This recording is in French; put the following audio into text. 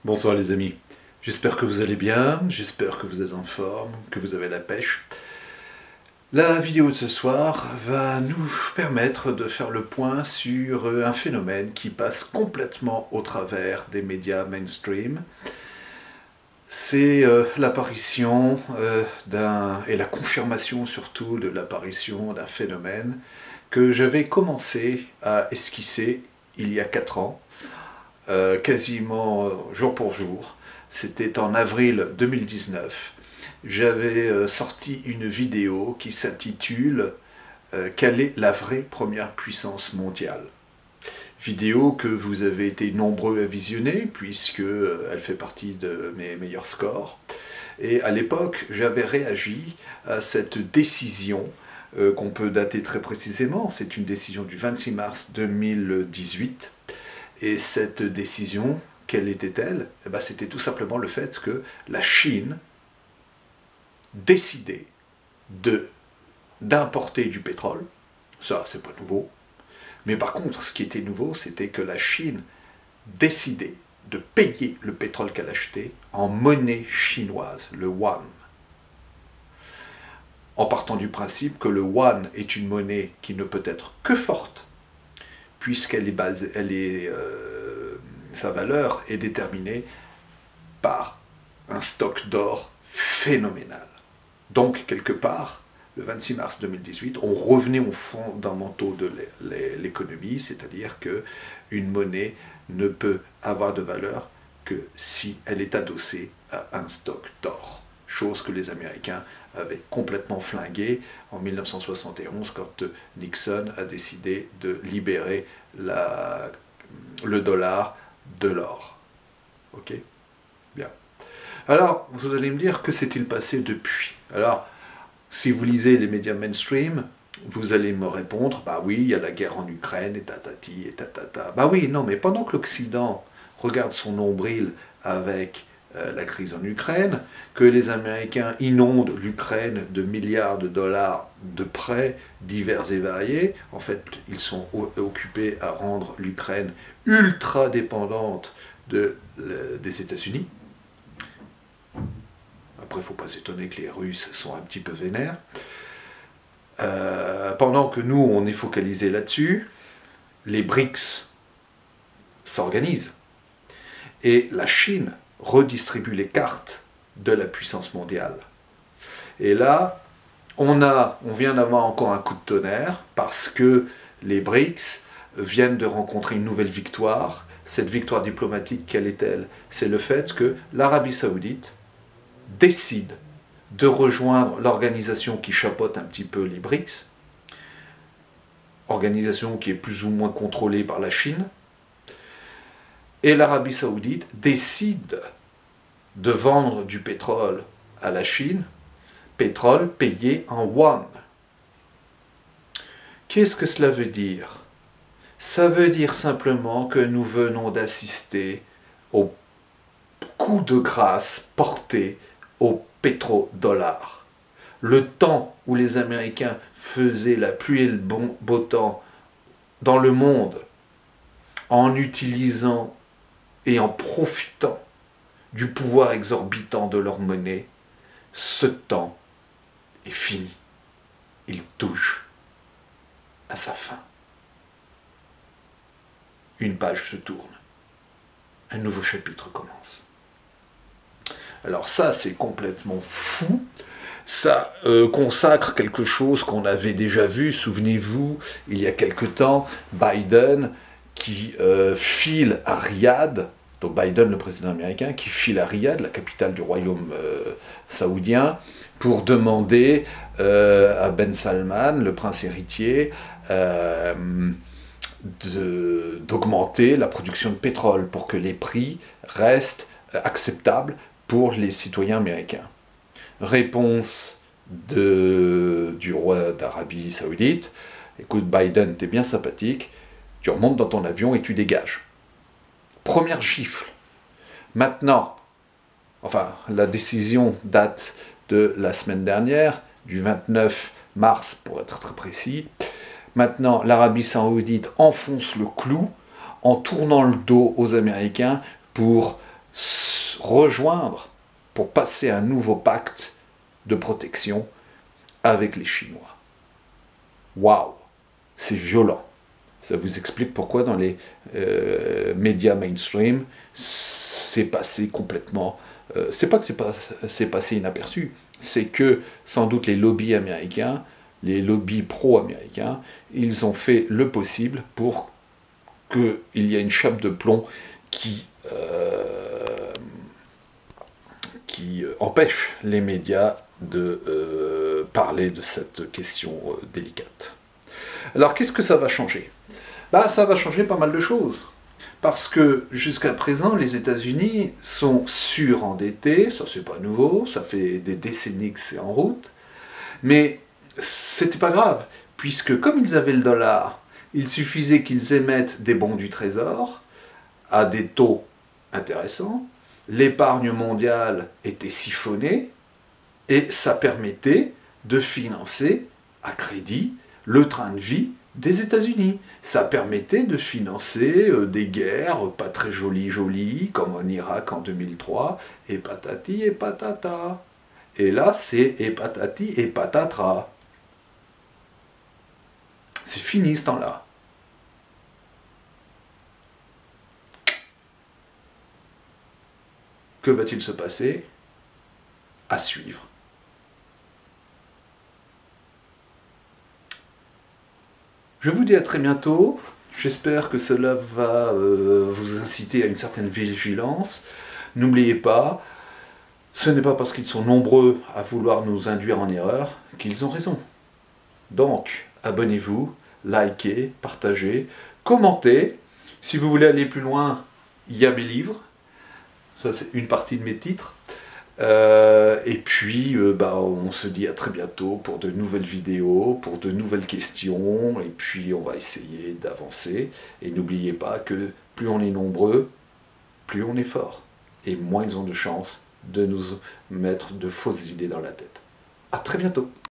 Bonsoir les amis, j'espère que vous allez bien, j'espère que vous êtes en forme, que vous avez la pêche. La vidéo de ce soir va nous permettre de faire le point sur un phénomène qui passe complètement au travers des médias mainstream. C'est l'apparition et la confirmation surtout de l'apparition d'un phénomène que j'avais commencé à esquisser il y a 4 ans. Quasiment jour pour jour. C'était en avril 2019. J'avais sorti une vidéo qui s'intitule « Quelle est la vraie première puissance mondiale ?» Vidéo que vous avez été nombreux à visionner puisqu'elle fait partie de mes meilleurs scores. Et à l'époque, j'avais réagi à cette décision qu'on peut dater très précisément. C'est une décision du 26 mars 2018. Et cette décision, quelle était-elle? C'était tout simplement le fait que la Chine décidait d'importer du pétrole. Ça, c'est pas nouveau. Mais par contre, ce qui était nouveau, c'était que la Chine décidait de payer le pétrole qu'elle achetait en monnaie chinoise, le yuan. En partant du principe que le yuan est une monnaie qui ne peut être que forte, puisqu'elle est basée, sa valeur est déterminée par un stock d'or phénoménal. Donc, quelque part, le 26 mars 2018, on revenait aux fondamentaux de l'économie, c'est-à-dire qu'une monnaie ne peut avoir de valeur que si elle est adossée à un stock d'or. Chose que les Américains avaient complètement flinguée en 1971 quand Nixon a décidé de libérer le dollar de l'or. Ok? Bien. Alors, vous allez me dire, que s'est-il passé depuis? Alors, si vous lisez les médias mainstream, vous allez me répondre, bah oui, il y a la guerre en Ukraine, et tatati, et tatata. Bah oui, non, mais pendant que l'Occident regarde son nombril avec la crise en Ukraine, que les Américains inondent l'Ukraine de milliards de dollars de prêts divers et variés, en fait, ils sont occupés à rendre l'Ukraine ultra dépendante des États-Unis. Après, il ne faut pas s'étonner que les Russes sont un petit peu vénères. Pendant que nous, on est focalisé là-dessus, les BRICS s'organisent. Et la Chine redistribue les cartes de la puissance mondiale. Et là, on vient d'avoir encore un coup de tonnerre parce que les BRICS viennent de rencontrer une nouvelle victoire. Cette victoire diplomatique, quelle est-elle? C'est le fait que l'Arabie Saoudite décide de rejoindre l'organisation qui chapeaute un petit peu les BRICS, organisation qui est plus ou moins contrôlée par la Chine, et l'Arabie Saoudite décide de vendre du pétrole à la Chine, pétrole payé en yuan. Qu'est-ce que cela veut dire? Ça veut dire simplement que nous venons d'assister au coup de grâce porté au pétrodollar. Le temps où les Américains faisaient la pluie et le beau temps dans le monde en utilisant et en profitant du pouvoir exorbitant de leur monnaie, ce temps est fini. Il touche à sa fin. Une page se tourne. Un nouveau chapitre commence. Alors ça, c'est complètement fou. Ça consacre quelque chose qu'on avait déjà vu, souvenez-vous, il y a quelque temps, Biden qui file à Riyad, donc Biden, le président américain, qui file à Riyad, la capitale du royaume saoudien, pour demander à Ben Salman, le prince héritier, d'augmenter la production de pétrole pour que les prix restent acceptables pour les citoyens américains. Réponse du roi d'Arabie Saoudite: écoute Biden, t'es bien sympathique, tu remontes dans ton avion et tu dégages. Première gifle. Maintenant, enfin, la décision date de la semaine dernière, du 29 mars pour être très précis. Maintenant, l'Arabie Saoudite enfonce le clou en tournant le dos aux Américains pour rejoindre pour passer un nouveau pacte de protection avec les Chinois. Waouh, c'est violent. Ça vous explique pourquoi dans les médias mainstream, c'est passé complètement... c'est pas que c'est passé inaperçu, c'est que sans doute les lobbies américains, les lobbies pro-américains, ils ont fait le possible pour qu'il y ait une chape de plomb qui empêche les médias de parler de cette question délicate. Alors qu'est-ce que ça va changer ? Ça va changer pas mal de choses. Parce que jusqu'à présent, les États-Unis sont surendettés, ça c'est pas nouveau, ça fait des décennies que c'est en route, mais c'était pas grave, puisque comme ils avaient le dollar, il suffisait qu'ils émettent des bons du Trésor à des taux intéressants, l'épargne mondiale était siphonnée, et ça permettait de financer à crédit le train de vie des États-Unis. Ça permettait de financer des guerres pas très jolies, comme en Irak en 2003, et patati et patata. Et là, c'est et patati et patatras. C'est fini ce temps-là. Que va-t-il se passer ? À suivre. Je vous dis à très bientôt. J'espère que cela va vous inciter à une certaine vigilance. N'oubliez pas, ce n'est pas parce qu'ils sont nombreux à vouloir nous induire en erreur qu'ils ont raison. Donc, abonnez-vous, likez, partagez, commentez. Si vous voulez aller plus loin, il y a mes livres. Ça, c'est une partie de mes titres. Et puis, on se dit à très bientôt pour de nouvelles vidéos, pour de nouvelles questions, et puis on va essayer d'avancer. Et n'oubliez pas que plus on est nombreux, plus on est fort, et moins ils ont de chances de nous mettre de fausses idées dans la tête. À très bientôt.